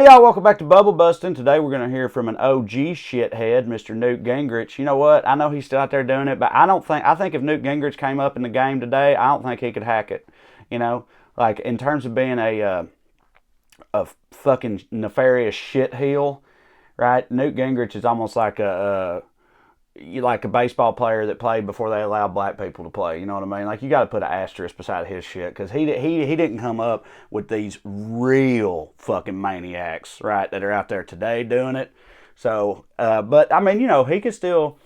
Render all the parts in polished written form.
y'all, welcome back to Bubble Bustin. Today we're going to hear from an OG shithead, Mr. Newt Gingrich. You know what? I know he's still out there doing it, but I think if Newt Gingrich came up in the game today, I don't think he could hack it. You know, like in terms of being a fucking nefarious shitheel, right? Newt Gingrich is almost like a baseball player that played before they allowed black people to play. You know what I mean? Like, you got to put an asterisk beside his shit, because he didn't come up with these real fucking maniacs, right, that are out there today doing it. So, but I mean, you know, he could still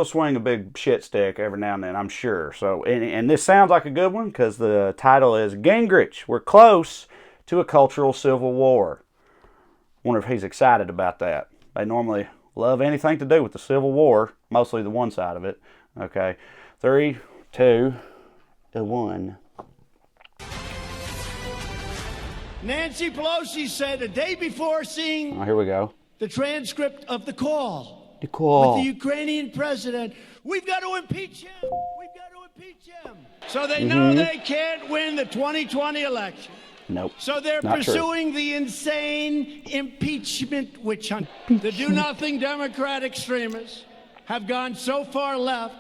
swing a big shit stick every now and then, I'm sure. So, and this sounds like a good one because the title is Gingrich, We're Close to a Cultural Civil War. Wonder if he's excited about that. They normally love anything to do with the Civil War, mostly the one side of it. Okay, 3, 2, 1. Nancy Pelosi said a day before seeing here we go. The transcript of the call with the Ukrainian president, we've got to impeach him. We've got to impeach him. So they know they can't win the 2020 election. Nope. So they're pursuing the insane impeachment witch hunt. The do-nothing Democrat extremists have gone so far left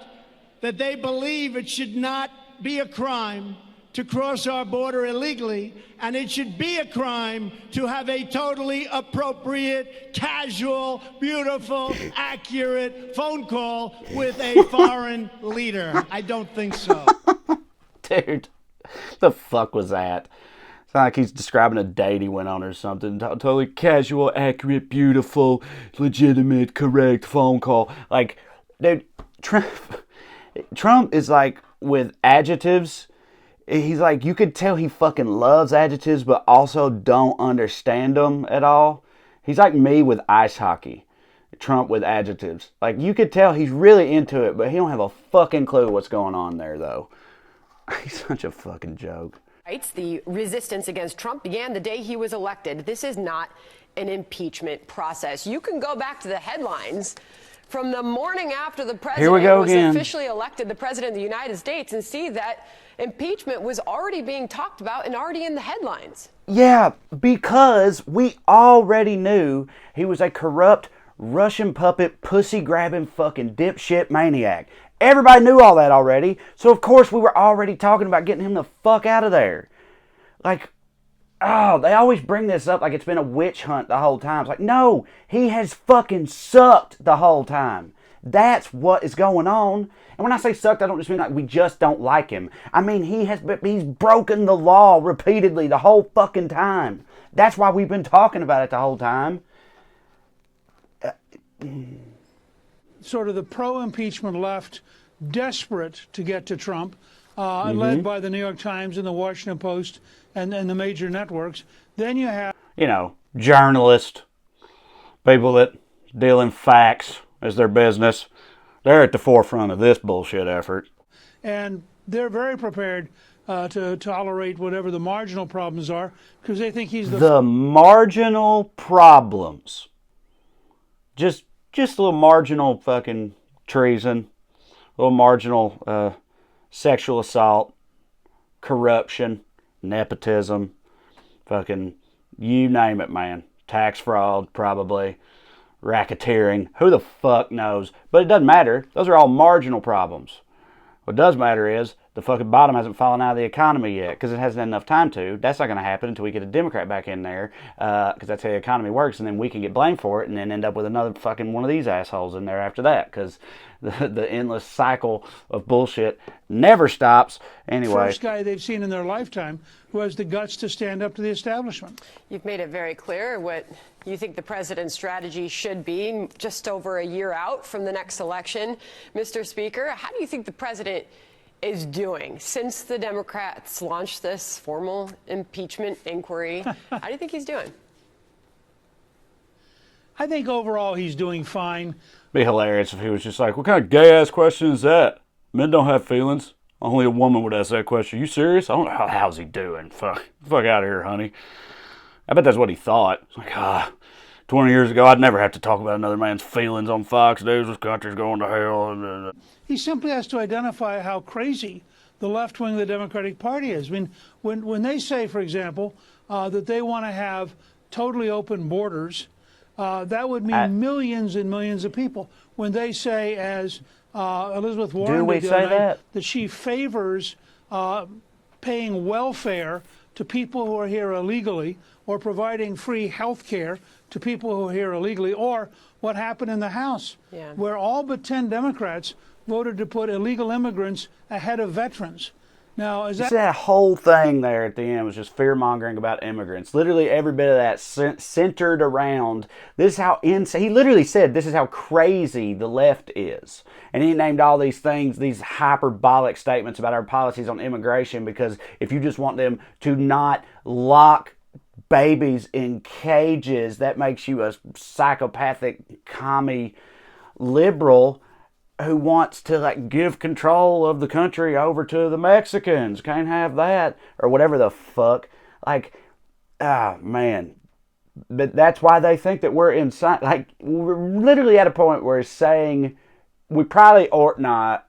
that they believe it should not be a crime to cross our border illegally, and it should be a crime to have a totally appropriate, casual, beautiful, accurate phone call with a foreign leader. I don't think so. Dude, the fuck was that? It's like he's describing a date he went on or something. Totally casual, accurate, beautiful, legitimate, correct phone call. Like, dude, Trump is like, with adjectives, he's like, you could tell he fucking loves adjectives, but also don't understand them at all. He's like me with ice hockey. Trump with adjectives. Like, you could tell he's really into it, but he don't have a fucking clue what's going on there, though. He's such a fucking joke. The resistance against Trump began the day he was elected. This is not an impeachment process. You can go back to the headlines from the morning after the president was officially elected the president of the United States and see that impeachment was already being talked about and already in the headlines. Yeah, because we already knew he was a corrupt Russian puppet, pussy-grabbing fucking dipshit maniac. Everybody knew all that already, so of course we were already talking about getting him the fuck out of there. Like, oh, they always bring this up like it's been a witch hunt the whole time. It's like, no, he has fucking sucked the whole time. That's what is going on. And when I say sucked, I don't just mean like we just don't like him. I mean, he's broken the law repeatedly the whole fucking time. That's why we've been talking about it the whole time. Sort of the pro-impeachment left, desperate to get to Trump, led by the New York Times and the Washington Post and the major networks. Then you have, you know, journalists, people that deal in facts as their business. They're at the forefront of this bullshit effort. And they're very prepared to tolerate whatever the marginal problems are, because they think he's the marginal problems. Just a little marginal fucking treason, a little marginal sexual assault, corruption, nepotism, fucking you name it, man. Tax fraud, probably. Racketeering. Who the fuck knows? But it doesn't matter. Those are all marginal problems. What does matter is the fucking bottom hasn't fallen out of the economy yet, because it hasn't had enough time to. That's not going to happen until we get a Democrat back in there, because that's how the economy works, and then we can get blamed for it and then end up with another fucking one of these assholes in there after that, because the endless cycle of bullshit never stops. Anyway. First guy they've seen in their lifetime who has the guts to stand up to the establishment. You've made it very clear what you think the president's strategy should be just over a year out from the next election. Mr. Speaker, how do you think the president is doing since the Democrats launched this formal impeachment inquiry? How do you think he's doing? I think overall he's doing fine. Be hilarious if he was just like, what kind of gay-ass question is that? Men don't have feelings. Only a woman would ask that question. You serious? I don't know. How's he doing? Fuck out of here, honey. I bet that's what he thought. It's like, 20 years ago, I'd never have to talk about another man's feelings on Fox News. This country's going to hell. He simply has to identify how crazy the left wing of the Democratic Party is. I mean, when they say, for example, that they want to have totally open borders, that would mean millions and millions of people. When they say, as Elizabeth Warren did the other night, that she favors paying welfare to people who are here illegally, or providing free health care to people who are here illegally, or what happened in the House, where all but 10 Democrats voted to put illegal immigrants ahead of veterans. Now, is that whole thing there at the end was just fear-mongering about immigrants. Literally every bit of that centered around, this is how insane, he literally said this is how crazy the left is. And he named all these things, these hyperbolic statements about our policies on immigration, because if you just want them to not lock babies in cages, that makes you a psychopathic commie liberal who wants to like give control of the country over to the Mexicans. Can't have that, or whatever the fuck. Like, man. But that's why they think that we're insane. Like, we're literally at a point where it's saying we probably ought not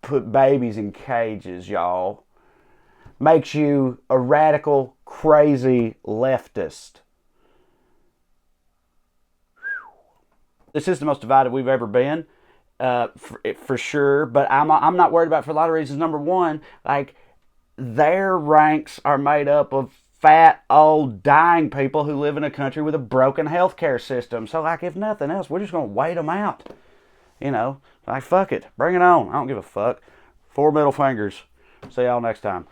put babies in cages, y'all. Makes you a radical, crazy leftist. This is the most divided we've ever been. For sure, but I'm not worried about it for a lot of reasons. Number one, like, their ranks are made up of fat, old, dying people who live in a country with a broken healthcare system. So, like, if nothing else, we're just going to wait them out. You know, like, fuck it. Bring it on. I don't give a fuck. 4 middle fingers. See y'all next time.